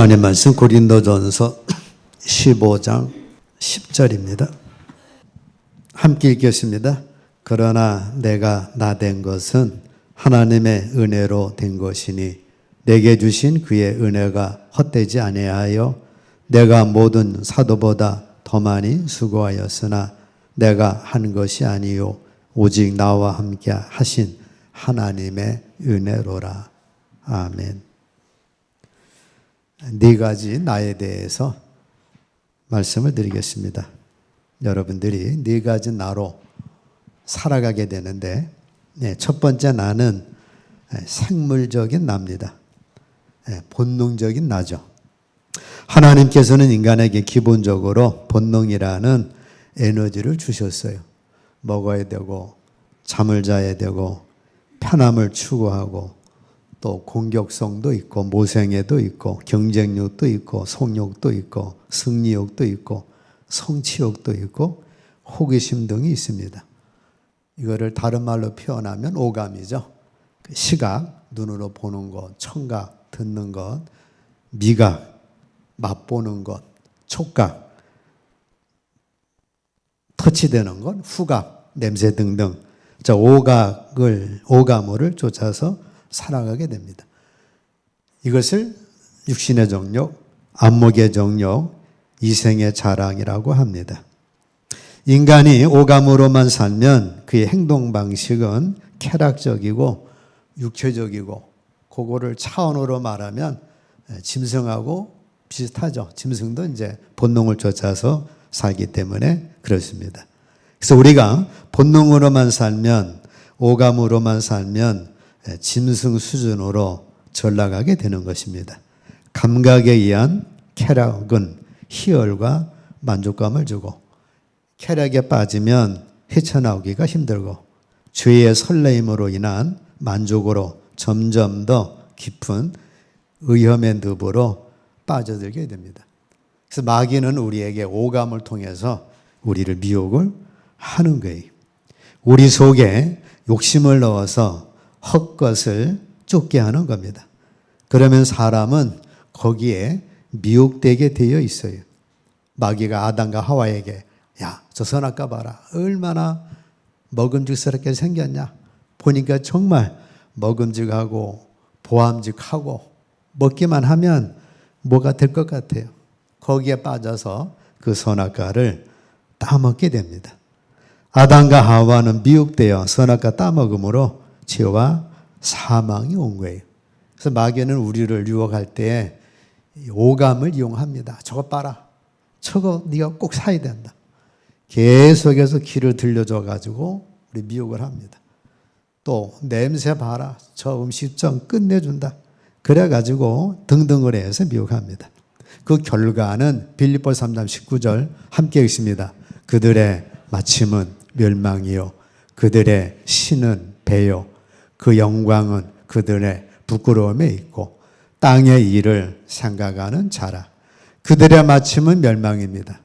하나님 말씀 고린도전서 15장 10절입니다. 함께 읽겠습니다. 그러나 내가 나 된 것은 하나님의 은혜로 된 것이니 내게 주신 그의 은혜가 헛되지 아니하여 내가 모든 사도보다 더 많이 수고하였으나 내가 한 것이 아니요 오직 나와 함께 하신 하나님의 은혜로라. 아멘. 네 가지 나에 대해서 말씀을 드리겠습니다. 여러분들이 네 가지 나로 살아가게 되는데, 첫 번째 나는 생물적인 나입니다. 본능적인 나죠. 하나님께서는 인간에게 기본적으로 본능이라는 에너지를 주셨어요. 먹어야 되고, 잠을 자야 되고, 편함을 추구하고, 또 공격성도 있고, 모생애도 있고, 경쟁욕도 있고, 성욕도 있고, 승리욕도 있고, 성취욕도 있고, 호기심 등이 있습니다. 이거를 다른 말로 표현하면 오감이죠. 시각, 눈으로 보는 것, 청각, 듣는 것, 미각, 맛보는 것, 촉각, 터치되는 것, 후각, 냄새 등등. 자, 오감을 쫓아서 살아가게 됩니다. 이것을 육신의 정욕, 안목의 정욕, 이생의 자랑이라고 합니다. 인간이 오감으로만 살면 그의 행동 방식은 쾌락적이고 육체적이고, 그거를 차원으로 말하면 짐승하고 비슷하죠. 짐승도 이제 본능을 쫓아서 살기 때문에 그렇습니다. 그래서 우리가 본능으로만 살면, 오감으로만 살면 짐승 수준으로 전락하게 되는 것입니다. 감각에 의한 쾌락은 희열과 만족감을 주고, 쾌락에 빠지면 헤쳐나오기가 힘들고, 죄의 설레임으로 인한 만족으로 점점 더 깊은 의험의 늪으로 빠져들게 됩니다. 그래서 마귀는 우리에게 오감을 통해서 우리를 미혹을 하는 거예요. 우리 속에 욕심을 넣어서 헛것을 쫓게 하는 겁니다. 그러면 사람은 거기에 미혹되게 되어 있어요. 마귀가 아담과 하와에게 야, 저 선악과 봐라. 얼마나 먹음직스럽게 생겼냐. 보니까 정말 먹음직하고 보암직하고 먹기만 하면 뭐가 될 것 같아요. 거기에 빠져서 그 선악과를 따먹게 됩니다. 아담과 하와는 미혹되어 선악과 따먹음으로 죄와 사망이 온 거예요. 그래서 마귀는 우리를 유혹할 때 오감을 이용합니다. 저거 봐라. 저거 네가 꼭 사야 된다. 계속해서 길을 들려줘가지고 우리 미혹을 합니다. 또 냄새 봐라. 저 음식점 끝내준다. 그래가지고 등등을 해서 미혹합니다. 그 결과는 빌립보서 3장 19절 함께 읽습니다. 그들의 마침은 멸망이요 그들의 신은 배요 그 영광은 그들의 부끄러움에 있고 땅의 일을 생각하는 자라. 그들의 마침은 멸망입니다.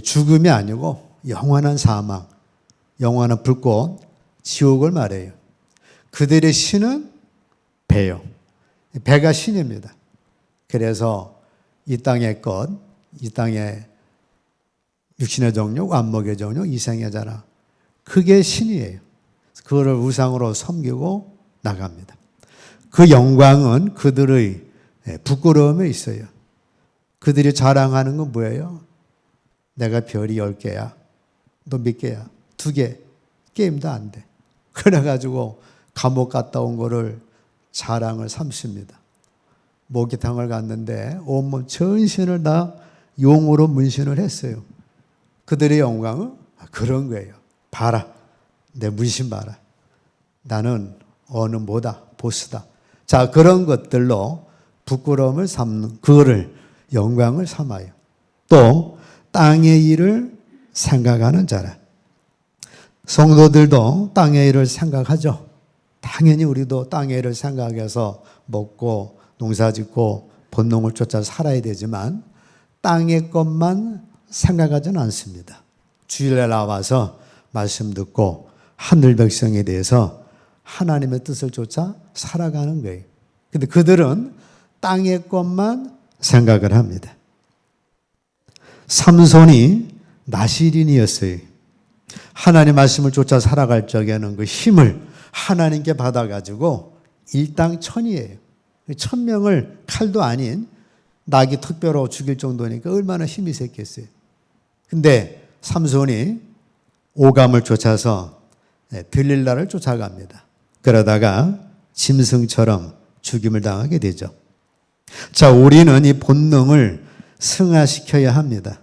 죽음이 아니고 영원한 사망, 영원한 불꽃, 지옥을 말해요. 그들의 신은 배요. 배가 신입니다. 그래서 이 땅의 것, 이 땅의 육신의 정욕, 안목의 정욕, 이생의 자랑, 그게 신이에요. 그거를 우상으로 섬기고 나갑니다. 그 영광은 그들의 부끄러움에 있어요. 그들이 자랑하는 건 뭐예요? 내가 별이 10개야. 너 몇 개야? 2개. 게임도 안 돼. 그래가지고 감옥 갔다 온 거를 자랑을 삼습니다. 목욕탕을 갔는데 온몸 전신을 다 용으로 문신을 했어요. 그들의 영광은 그런 거예요. 봐라. 내 문신 봐라. 나는 어느 뭐다. 보스다. 자, 그런 것들로 부끄러움을 삼는, 그거를 영광을 삼아요. 또 땅의 일을 생각하는 자라. 성도들도 땅의 일을 생각하죠. 당연히 우리도 땅의 일을 생각해서 먹고 농사짓고 본능을 쫓아 살아야 되지만 땅의 것만 생각하지는 않습니다. 주일에 나와서 말씀 듣고 하늘 백성에 대해서 하나님의 뜻을 쫓아 살아가는 거예요. 근데 그들은 땅의 것만 생각을 합니다. 삼손이 나시린이었어요. 하나님 말씀을 쫓아 살아갈 적에는 그 힘을 하나님께 받아가지고 일당천이에요. 1000명을 칼도 아닌 낙이 특별하고 죽일 정도니까 얼마나 힘이 셌겠어요. 근데 삼손이 오감을 쫓아서 들릴라를 쫓아갑니다. 그러다가 짐승처럼 죽임을 당하게 되죠. 자, 우리는 이 본능을 승화시켜야 합니다.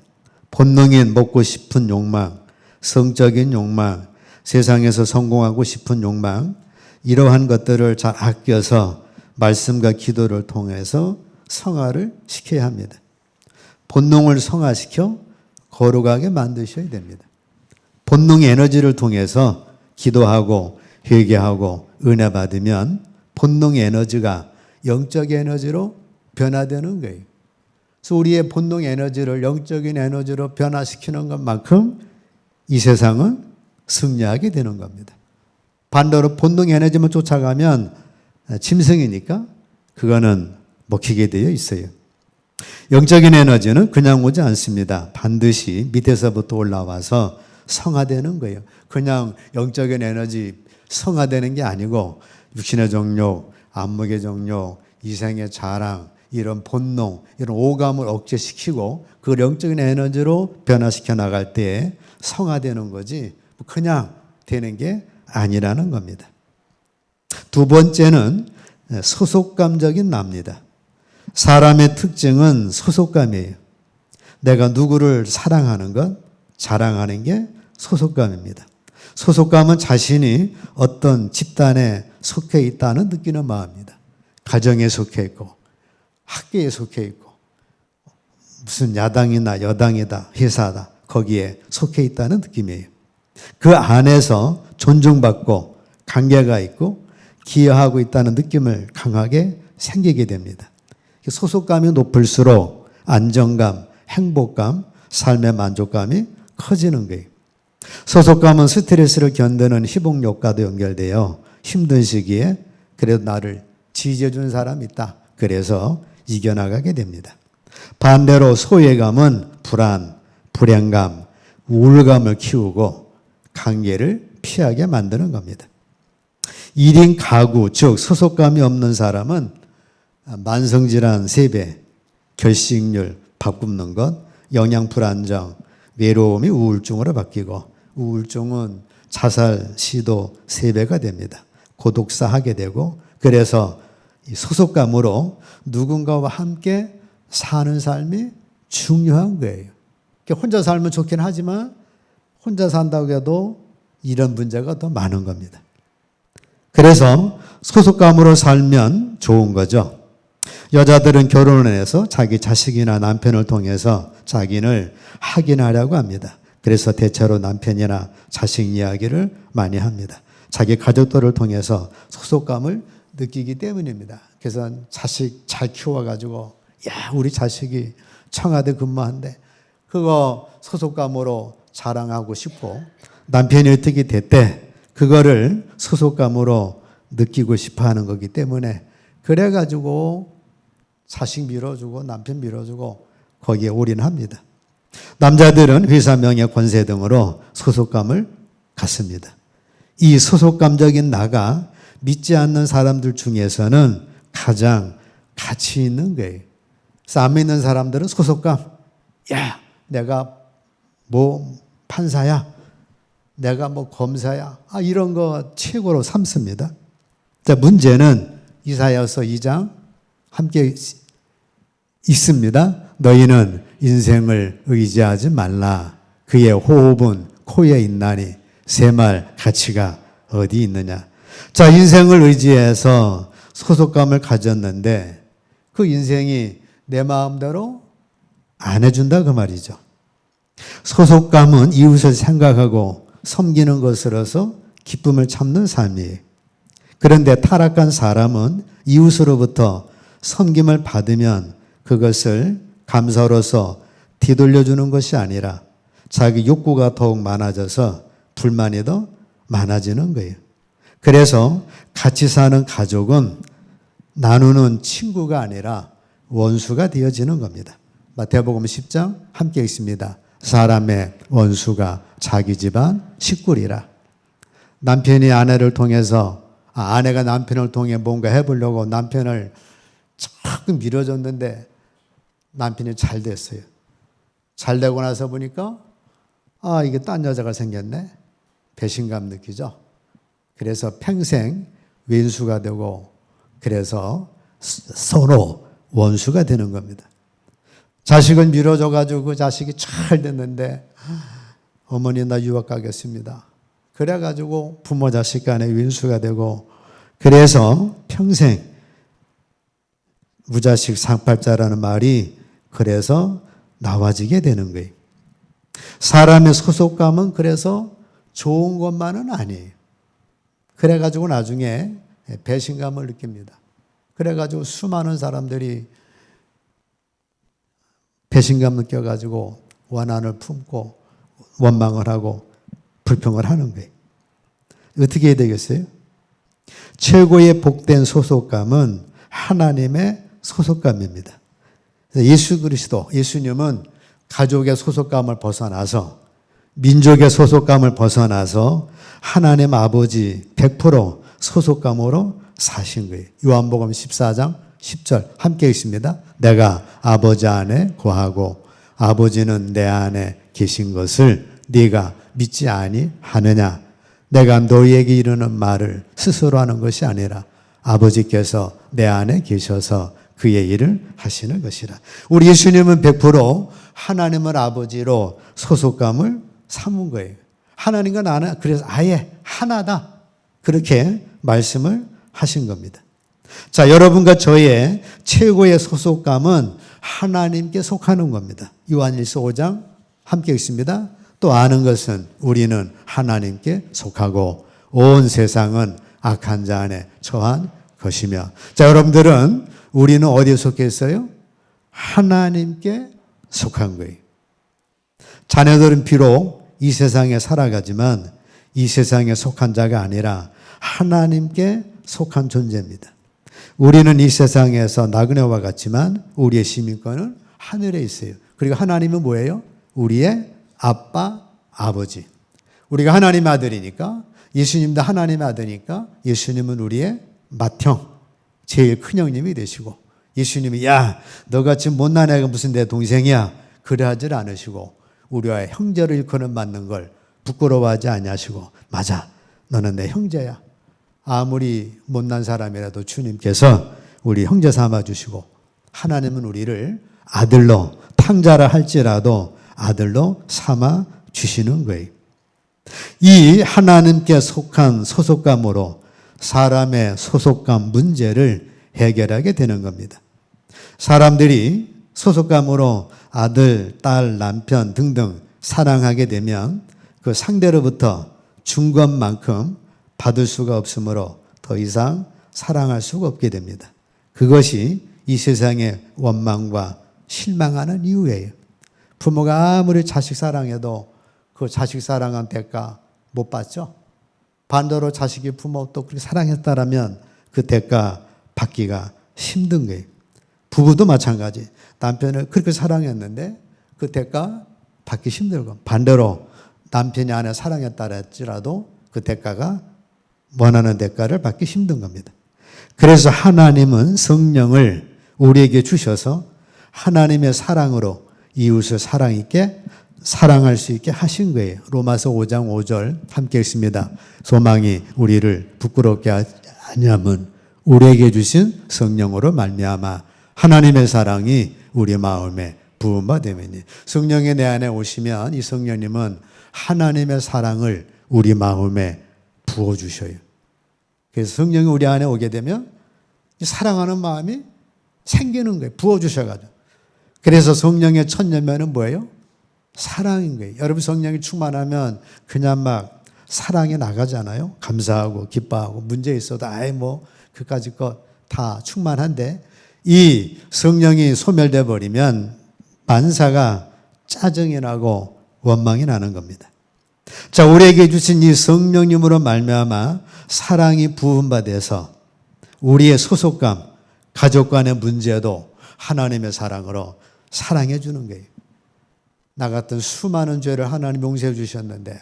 본능인 먹고 싶은 욕망, 성적인 욕망, 세상에서 성공하고 싶은 욕망, 이러한 것들을 잘 아껴서 말씀과 기도를 통해서 성화를 시켜야 합니다. 본능을 성화시켜 거룩하게 만드셔야 됩니다. 본능 에너지를 통해서 기도하고 회개하고 은혜 받으면 본능 에너지가 영적 에너지로 변화되는 거예요. 그래서 우리의 본능 에너지를 영적인 에너지로 변화시키는 것만큼 이 세상은 승리하게 되는 겁니다. 반대로 본능 에너지만 쫓아가면 짐승이니까 그거는 먹히게 되어 있어요. 영적인 에너지는 그냥 오지 않습니다. 반드시 밑에서부터 올라와서 성화되는 거예요. 그냥 영적인 에너지 성화되는 게 아니고 육신의 정욕, 안목의 정욕, 이생의 자랑, 이런 본능, 이런 오감을 억제시키고 그 영적인 에너지로 변화시켜 나갈 때 성화되는 거지 그냥 되는 게 아니라는 겁니다. 두 번째는 소속감적인 나입니다. 사람의 특징은 소속감이에요. 내가 누구를 사랑하는 것, 자랑하는 게 소속감입니다. 소속감은 자신이 어떤 집단에 속해 있다는 느끼는 마음입니다. 가정에 속해 있고 학교에 속해 있고 무슨 야당이나 여당이다, 회사다 거기에 속해 있다는 느낌이에요. 그 안에서 존중받고 관계가 있고 기여하고 있다는 느낌을 강하게 생기게 됩니다. 소속감이 높을수록 안정감, 행복감, 삶의 만족감이 커지는 거예요. 소속감은 스트레스를 견디는 회복력과도 연결돼요. 힘든 시기에 그래도 나를 지지해준 사람이 있다. 그래서 이겨나가게 됩니다. 반대로 소외감은 불안, 불안감, 우울감을 키우고 관계를 피하게 만드는 겁니다. 1인 가구, 즉 소속감이 없는 사람은 만성질환 3배, 결식률, 밥 굶는 것, 영양 불안정, 외로움이 우울증으로 바뀌고 우울증은 자살 시도 3배가 됩니다. 고독사 하게 되고 그래서 소속감으로 누군가와 함께 사는 삶이 중요한 거예요. 혼자 살면 좋긴 하지만 혼자 산다고 해도 이런 문제가 더 많은 겁니다. 그래서 소속감으로 살면 좋은 거죠. 여자들은 결혼을 해서 자기 자식이나 남편을 통해서 자기를 확인하려고 합니다. 그래서 대체로 남편이나 자식 이야기를 많이 합니다. 자기 가족들을 통해서 소속감을 느끼기 때문입니다. 그래서 자식 잘 키워가지고 야 우리 자식이 청와대 근무한대. 그거 소속감으로 자랑하고 싶고 남편이 어떻게 됐대. 그거를 소속감으로 느끼고 싶어 하는 거기 때문에 그래가지고 자식 밀어주고 남편 밀어주고 거기에 올인합니다. 남자들은 회사 명예 권세 등으로 소속감을 갖습니다. 이 소속감적인 나가 믿지 않는 사람들 중에서는 가장 가치 있는 거예요. 그래서 안 믿는 사람들은 소속감, 야 내가 뭐 판사야, 내가 뭐 검사야, 이런 거 최고로 삼습니다. 자, 문제는 이사야서 2장 함께 있습니다. 너희는 인생을 의지하지 말라. 그의 호흡은 코에 있나니 새말 가치가 어디 있느냐. 자, 인생을 의지해서 소속감을 가졌는데 그 인생이 내 마음대로 안 해준다 그 말이죠. 소속감은 이웃을 생각하고 섬기는 것으로서 기쁨을 참는 삶이에요. 그런데 타락한 사람은 이웃으로부터 섬김을 받으면 그것을 감사로서 뒤돌려주는 것이 아니라 자기 욕구가 더욱 많아져서 불만이 더 많아지는 거예요. 그래서 같이 사는 가족은 나누는 친구가 아니라 원수가 되어지는 겁니다. 마태복음 10장 함께 있습니다. 사람의 원수가 자기 집안 식구리라. 남편이 아내를 통해서 아내가 남편을 통해 뭔가 해보려고 남편을 자꾸 밀어줬는데 남편이 잘 됐어요. 잘 되고 나서 보니까 이게 딴 여자가 생겼네. 배신감 느끼죠. 그래서 평생 왼수가 되고 그래서 서로 원수가 되는 겁니다. 자식을 밀어줘가지고 그 자식이 잘 됐는데 어머니 나 유학 가겠습니다. 그래가지고 부모 자식 간에 윈수가 되고 그래서 평생 무자식 상팔자라는 말이 그래서 나와지게 되는 거예요. 사람의 소속감은 그래서 좋은 것만은 아니에요. 그래가지고 나중에 배신감을 느낍니다. 그래가지고 수많은 사람들이 배신감 느껴가지고 원한을 품고 원망을 하고 불평을 하는 거예요. 어떻게 해야 되겠어요? 최고의 복된 소속감은 하나님의 소속감입니다. 예수 그리스도, 예수님은 가족의 소속감을 벗어나서 민족의 소속감을 벗어나서 하나님 아버지 100% 소속감으로 사신 거예요. 요한복음 14장 10절 함께 있습니다. 내가 아버지 안에 거하고 아버지는 내 안에 계신 것을 네가 믿지 아니하느냐. 내가 너희에게 이르는 말을 스스로 하는 것이 아니라 아버지께서 내 안에 계셔서 그의 일을 하시는 것이라. 우리 예수님은 100% 하나님을 아버지로 소속감을 삼은 거예요. 하나님과 나는 그래서 아예 하나다. 그렇게 말씀을 하신 겁니다. 자, 여러분과 저의 최고의 소속감은 하나님께 속하는 겁니다. 요한일서 5장 함께 있습니다. 또 아는 것은 우리는 하나님께 속하고 온 세상은 악한 자 안에 처한 것이며. 자, 여러분들은 우리는 어디에 속해 있어요? 하나님께 속한 거예요. 자녀들은 비록 이 세상에 살아가지만 이 세상에 속한 자가 아니라 하나님께 속한 존재입니다. 우리는 이 세상에서 나그네와 같지만 우리의 시민권은 하늘에 있어요. 그리고 하나님은 뭐예요? 우리의 아빠, 아버지. 우리가 하나님의 아들이니까 예수님도 하나님의 아들이니까 예수님은 우리의 맏형, 제일 큰 형님이 되시고 예수님이 야 너같이 못난 애가 무슨 내 동생이야 그래 하질 않으시고 우리와 형제를 일컫는 맞는 걸 부끄러워하지 아니하시고 맞아 너는 내 형제야. 아무리 못난 사람이라도 주님께서 우리 형제 삼아 주시고 하나님은 우리를 아들로 탕자라 할지라도 아들로 삼아 주시는 거예요. 이 하나님께 속한 소속감으로 사람의 소속감 문제를 해결하게 되는 겁니다. 사람들이 소속감으로 아들, 딸, 남편 등등 사랑하게 되면 그 상대로부터 준 것만큼 받을 수가 없으므로 더 이상 사랑할 수가 없게 됩니다. 그것이 이 세상의 원망과 실망하는 이유예요. 부모가 아무리 자식 사랑해도 그 자식 사랑한 대가 못 받죠. 반대로 자식이 부모 또 그렇게 사랑했다라면 그 대가 받기가 힘든 거예요. 부부도 마찬가지. 남편을 그렇게 사랑했는데 그 대가 받기 힘들고 반대로 남편이 아내 사랑했다 할지라도 그 대가가 원하는 대가를 받기 힘든 겁니다. 그래서 하나님은 성령을 우리에게 주셔서 하나님의 사랑으로 이웃을 사랑 있게 사랑할 수 있게 하신 거예요. 로마서 5장 5절 함께 읽습니다. 소망이 우리를 부끄럽게 하지 아니함은 우리에게 주신 성령으로 말미암아 하나님의 사랑이 우리 마음에 부은 바 됨이니. 성령이 내 안에 오시면 이 성령님은 하나님의 사랑을 우리 마음에 부어주셔요. 그래서 성령이 우리 안에 오게 되면 사랑하는 마음이 생기는 거예요. 부어주셔가지고. 그래서 성령의 첫 열매는 뭐예요? 사랑인 거예요. 여러분 성령이 충만하면 그냥 막 사랑이 나가잖아요. 감사하고 기뻐하고 문제 있어도 아예 뭐 그까짓 것 다 충만한데 이 성령이 소멸돼 버리면 만사가 짜증이 나고 원망이 나는 겁니다. 자, 우리에게 주신 이 성령님으로 말미암아 사랑이 부은 바 돼서 우리의 소속감, 가족 간의 문제도 하나님의 사랑으로 사랑해 주는 거예요. 나 같은 수많은 죄를 하나님 용서해 주셨는데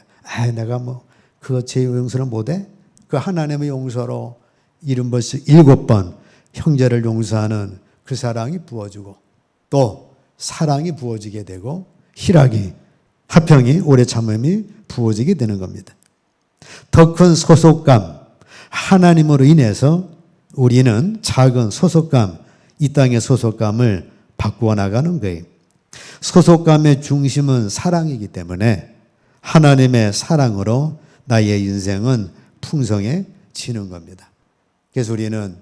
내가 뭐 그 죄 용서를 못해? 그 하나님의 용서로 70번씩 7번 형제를 용서하는 그 사랑이 부어지고 또 사랑이 부어지게 되고 희락이 화평이 오래 참음이 부어지게 되는 겁니다. 더 큰 소속감 하나님으로 인해서 우리는 작은 소속감 이 땅의 소속감을 바꾸어 나가는 거예요. 소속감의 중심은 사랑이기 때문에 하나님의 사랑으로 나의 인생은 풍성해지는 겁니다. 그래서 우리는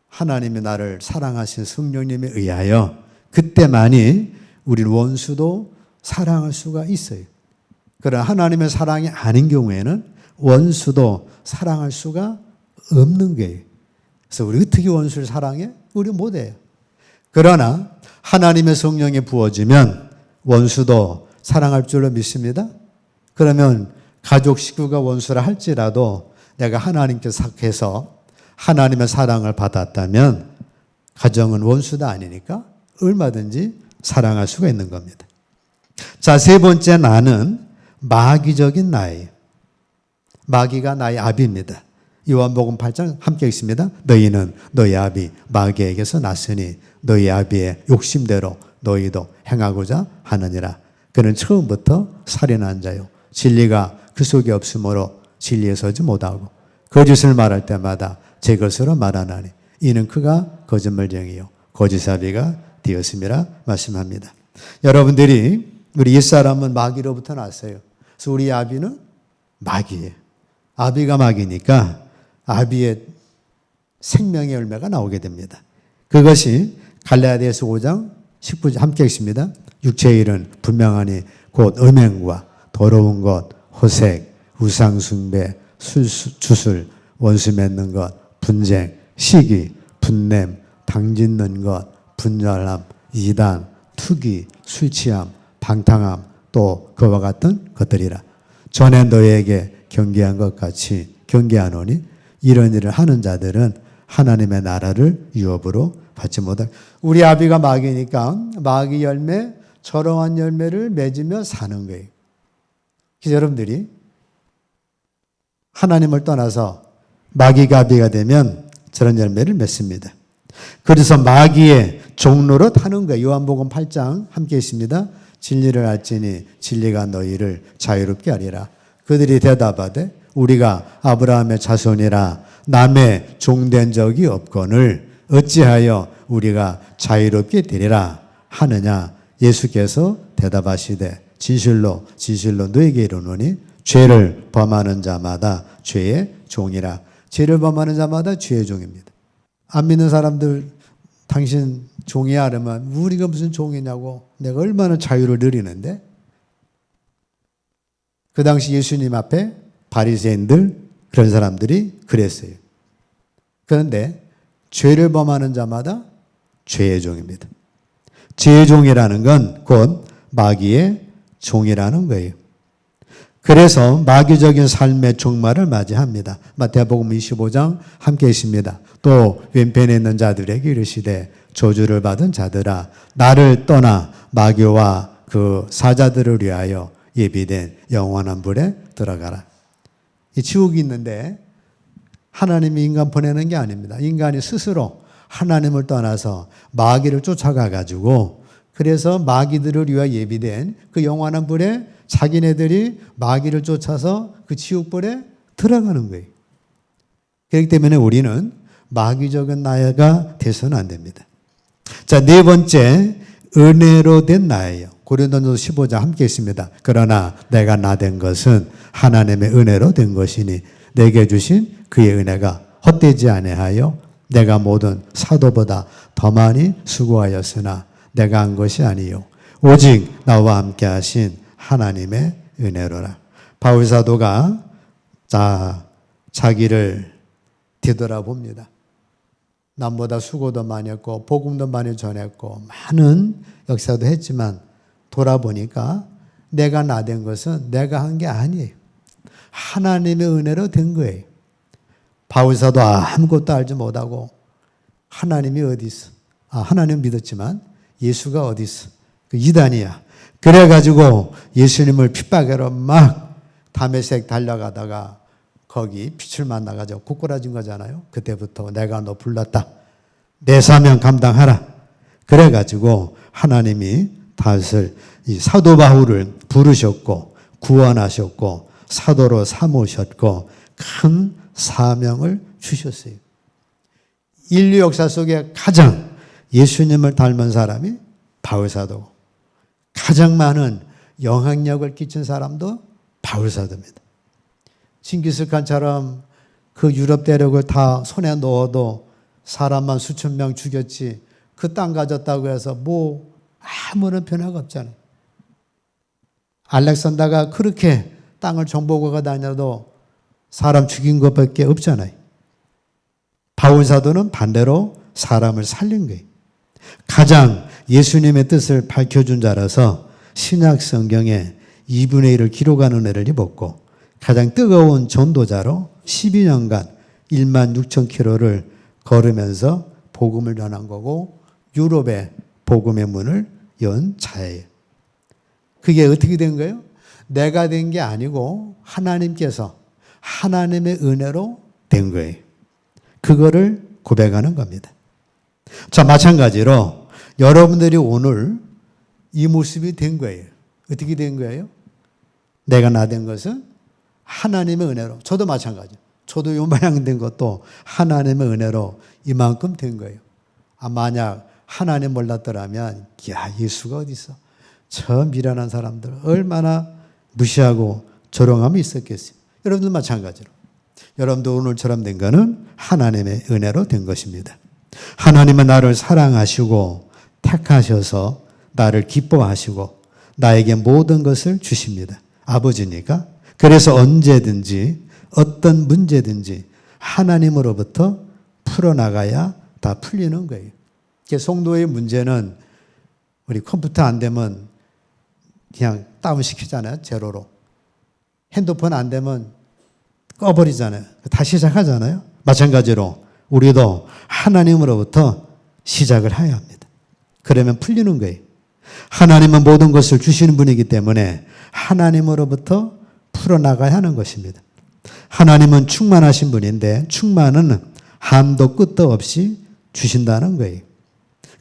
하나님이 나를 사랑하신 성령님에 의하여 그때만이 우리 원수도 사랑할 수가 있어요. 그러나 하나님의 사랑이 아닌 경우에는 원수도 사랑할 수가 없는 거예요. 그래서 우리 어떻게 원수를 사랑해? 우리 못해요. 그러나 하나님의 성령이 부어지면 원수도 사랑할 줄로 믿습니다. 그러면 가족 식구가 원수라 할지라도 내가 하나님께 sak해서 하나님의 사랑을 받았다면 가정은 원수도 아니니까 얼마든지 사랑할 수가 있는 겁니다. 자, 세 번째 나는 마귀적인 나예요. 마귀가 나의 아비입니다. 요한복음 8장 함께 읽습니다. 너희는 너희 아비 마귀에게서 났으니 너희 아비의 욕심대로 너희도 행하고자 하느니라. 그는 처음부터 살인한 자요 진리가 그 속에 없으므로 진리에 서지 못하고 거짓을 말할 때마다 제 것으로 말하나니 이는 그가 거짓말쟁이요 거짓아비가 되었음이라 말씀합니다. 여러분들이 우리 옛사람은 마귀로부터 났어요. 그래서 우리 아비는 마귀예요. 아비가 마귀니까 아비의 생명의 열매가 나오게 됩니다. 그것이 갈라디아서 5장 19절 함께 읽습니다. 육체의 일은 분명하니 곧 음행과 더러운 것, 호색, 우상숭배, 주술, 원수 맺는 것, 분쟁, 시기, 분냄, 당짓는 것, 분열함, 이단, 투기, 술취함, 방탕함, 또 그와 같은 것들이라. 전에 너희에게 경계한 것 같이 경계하노니 이런 일을 하는 자들은 하나님의 나라를 유업으로 받지 못할. 우리 아비가 마귀니까 마귀 열매, 저러한 열매를 맺으며 사는 거예요. 그래서 여러분들이 하나님을 떠나서 마귀가 아비가 되면 저런 열매를 맺습니다. 그래서 마귀의 종로로 타는 거예요. 요한복음 8장 함께 있습니다. 진리를 알지니 진리가 너희를 자유롭게 하리라. 그들이 대답하되 우리가 아브라함의 자손이라 남의 종된 적이 없거늘 어찌하여 우리가 자유롭게 되리라 하느냐. 예수께서 대답하시되 진실로 진실로 너에게 이르노니 죄를 범하는 자마다 죄의 종이라. 죄를 범하는 자마다 죄의 종입니다. 안 믿는 사람들 당신 종이야 그러면 우리가 무슨 종이냐고 내가 얼마나 자유를 누리는데. 그 당시 예수님 앞에 바리새인들 그런 사람들이 그랬어요. 그런데 죄를 범하는 자마다 죄의 종입니다. 죄의 종이라는 건 곧 마귀의 종이라는 거예요. 그래서 마귀적인 삶의 종말을 맞이합니다. 마태복음 25장 함께 있습니다. 또 왼편에 있는 자들에게 이르시되 저주를 받은 자들아 나를 떠나 마귀와 그 사자들을 위하여 예비된 영원한 불에 들어가라. 이 지옥이 있는데 하나님이 인간 보내는 게 아닙니다. 인간이 스스로 하나님을 떠나서 마귀를 쫓아가 가지고 그래서 마귀들을 위하여 예비된 그 영원한 불에 자기네들이 마귀를 쫓아서 그 지옥불에 들어가는 거예요. 그렇기 때문에 우리는 마귀적인 나이가 돼서는 안 됩니다. 자, 네 번째 은혜로 된 나예요. 고린도전서 15장 함께 있습니다. 그러나 내가 나 된 것은 하나님의 은혜로 된 것이니 내게 주신 그의 은혜가 헛되지 아니하여 내가 모든 사도보다 더 많이 수고하였으나 내가 한 것이 아니요 오직 나와 함께 하신 하나님의 은혜로라. 바울 사도가 자기를 뒤돌아봅니다. 남보다 수고도 많이 했고 복음도 많이 전했고 많은 역사도 했지만 돌아보니까 내가 나 된 것은 내가 한 게 아니에요. 하나님의 은혜로 된 거예요. 바울 사도 아무것도 알지 못하고 하나님이 어디 있어? 하나님 믿었지만 예수가 어디 있어? 그 이단이야. 그래가지고 예수님을 핍박하러 막 다메섹 달려가다가 거기 빛을 만나가지고 고꾸라진 거잖아요. 그때부터 내가 너 불렀다. 내 사명 감당하라. 그래가지고 하나님이 다윗을 이 사도 바울을 부르셨고 구원하셨고 사도로 삼으셨고 큰 사명을 주셨어요. 인류 역사 속에 가장 예수님을 닮은 사람이 바울사도고 가장 많은 영향력을 끼친 사람도 바울사도입니다. 징기스칸처럼 그 유럽 대륙을 다 손에 넣어도 사람만 수천 명 죽였지 그 땅 가졌다고 해서 뭐 아무런 변화가 없잖아요. 알렉산더가 그렇게 땅을 정복하고 다녀도 사람 죽인 것밖에 없잖아요. 바울사도는 반대로 사람을 살린 거예요. 가장 예수님의 뜻을 밝혀준 자라서 신약 성경에 2분의 1을 기록하는 애를 입었고 가장 뜨거운 전도자로 12년간 1만 6천 킬로를 걸으면서 복음을 전한 거고 유럽의 복음의 문을 연 자예요. 그게 어떻게 된 거예요? 내가 된 게 아니고 하나님께서 하나님의 은혜로 된 거예요. 그거를 고백하는 겁니다. 자, 마찬가지로 여러분들이 오늘 이 모습이 된 거예요. 어떻게 된 거예요? 내가 나 된 것은 하나님의 은혜로. 저도 마찬가지예요. 저도 이 모양 된 것도 하나님의 은혜로 이만큼 된 거예요. 만약 하나님 몰랐더라면 야, 예수가 어디 있어? 저 미련한 사람들 얼마나 무시하고 조롱함이 있었겠어요. 여러분들 마찬가지로. 여러분도 오늘처럼 된 거는 하나님의 은혜로 된 것입니다. 하나님은 나를 사랑하시고 택하셔서 나를 기뻐하시고 나에게 모든 것을 주십니다. 아버지니까. 그래서 언제든지 어떤 문제든지 하나님으로부터 풀어나가야 다 풀리는 거예요. 성도의 문제는 우리 컴퓨터 안 되면 그냥 다운시키잖아요. 제로로. 핸드폰 안 되면 꺼버리잖아요. 다시 시작하잖아요. 마찬가지로 우리도 하나님으로부터 시작을 해야 합니다. 그러면 풀리는 거예요. 하나님은 모든 것을 주시는 분이기 때문에 하나님으로부터 풀어나가야 하는 것입니다. 하나님은 충만하신 분인데 충만은 한도 끝도 없이 주신다는 거예요.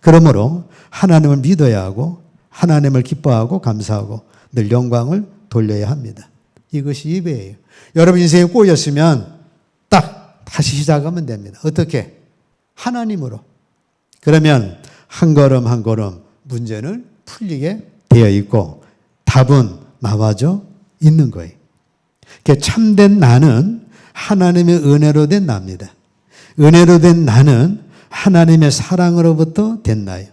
그러므로 하나님을 믿어야 하고 하나님을 기뻐하고 감사하고 늘 영광을 돌려야 합니다. 이것이 예배예요. 여러분 인생에 꼬였으면 딱 다시 시작하면 됩니다. 어떻게? 하나님으로. 그러면 한 걸음 한 걸음 문제는 풀리게 되어 있고 답은 나와져 있는 거예요. 참된 나는 하나님의 은혜로 된 나입니다. 은혜로 된 나는 하나님의 사랑으로부터 된 나예요.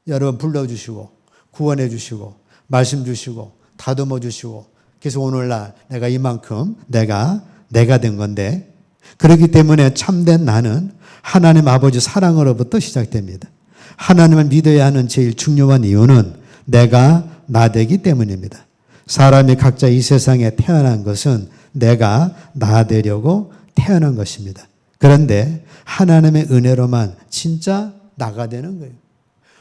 여러분 불러주시고 구원해 주시고 말씀 주시고 다듬어 주시고 그래서 오늘날 내가 이만큼 내가 된 건데 그렇기 때문에 참된 나는 하나님 아버지 사랑으로부터 시작됩니다. 하나님을 믿어야 하는 제일 중요한 이유는 내가 나 되기 때문입니다. 사람이 각자 이 세상에 태어난 것은 내가 나 되려고 태어난 것입니다. 그런데 하나님의 은혜로만 진짜 나가 되는 거예요.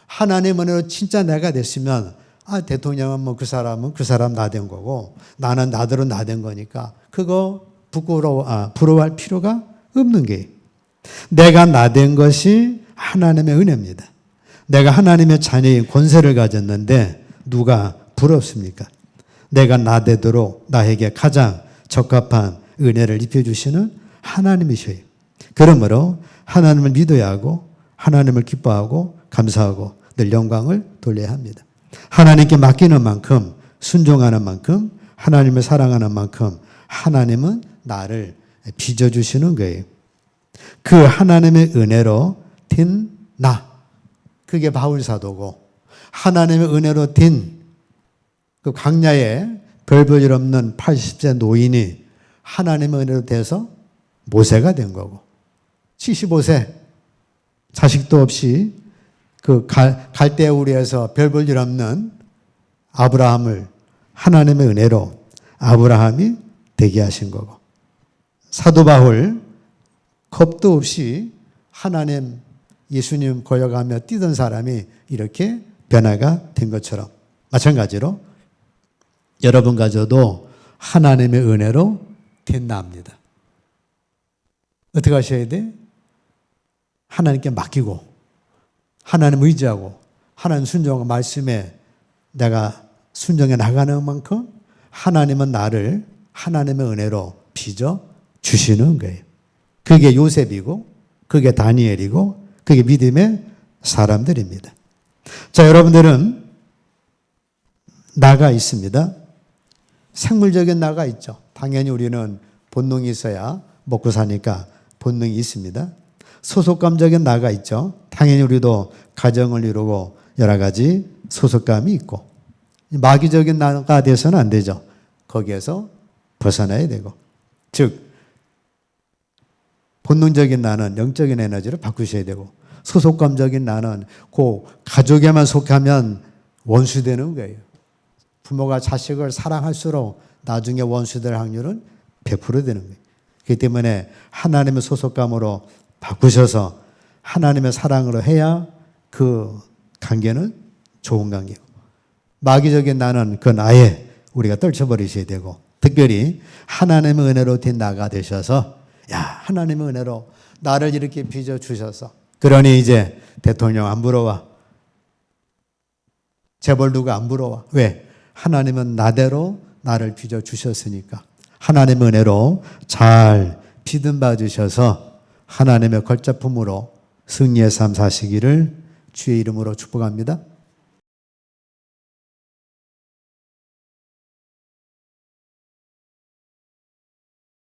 하나님의 은혜로 진짜 내가 됐으면 대통령은 뭐 그 사람 나 된 거고 나는 나대로 나 된 거니까 그거 부러워할 필요가 없는 게 내가 나 된 것이 하나님의 은혜입니다. 내가 하나님의 자녀의 권세를 가졌는데 누가 부럽습니까? 내가 나 되도록 나에게 가장 적합한 은혜를 입혀주시는 하나님이셔요. 그러므로 하나님을 믿어야 하고 하나님을 기뻐하고 감사하고 늘 영광을 돌려야 합니다. 하나님께 맡기는 만큼 순종하는 만큼 하나님을 사랑하는 만큼 하나님은 나를 빚어주시는 거예요. 그 하나님의 은혜로 된 나, 그게 바울사도고 하나님의 은혜로 된 그 광야에 별볼일 없는 80세 노인이 하나님의 은혜로 돼서 모세가 된 거고 75세 자식도 없이 그 갈대 우리에서 별 볼 일 없는 아브라함을 하나님의 은혜로 아브라함이 되게 하신 거고 사도 바울 겁도 없이 하나님 예수님 거역하며 뛰던 사람이 이렇게 변화가 된 것처럼 마찬가지로 여러분 가져도 하나님의 은혜로 된답니다. 어떻게 하셔야 돼? 하나님께 맡기고 하나님 의지하고 하나님 순종하고 말씀에 내가 순종해 나가는 만큼 하나님은 나를 하나님의 은혜로 빚어 주시는 거예요. 그게 요셉이고 그게 다니엘이고 그게 믿음의 사람들입니다. 자, 여러분들은 나가 있습니다. 생물적인 나가 있죠. 당연히 우리는 본능이 있어야 먹고 사니까 본능이 있습니다. 소속감적인 나가 있죠. 당연히 우리도 가정을 이루고 여러 가지 소속감이 있고 마귀적인 나가 돼서는 안 되죠. 거기에서 벗어나야 되고 즉 본능적인 나는 영적인 에너지를 바꾸셔야 되고 소속감적인 나는 그 가족에만 속하면 원수되는 거예요. 부모가 자식을 사랑할수록 나중에 원수될 확률은 100% 되는 거예요. 그렇기 때문에 하나님의 소속감으로 바꾸셔서 하나님의 사랑으로 해야 그 관계는 좋은 관계고 마귀적인 나는 그건 아예 우리가 떨쳐버리셔야 되고 특별히 하나님의 은혜로 된 나가 되셔서 야 하나님의 은혜로 나를 이렇게 빚어주셔서 그러니 이제 대통령 안 부러워 재벌 누가 안 부러워 왜? 하나님은 나대로 나를 빚어주셨으니까 하나님의 은혜로 잘 비듬봐 주셔서 하나님의 걸작품으로 승리의 삶 사시기를 주의 이름으로 축복합니다.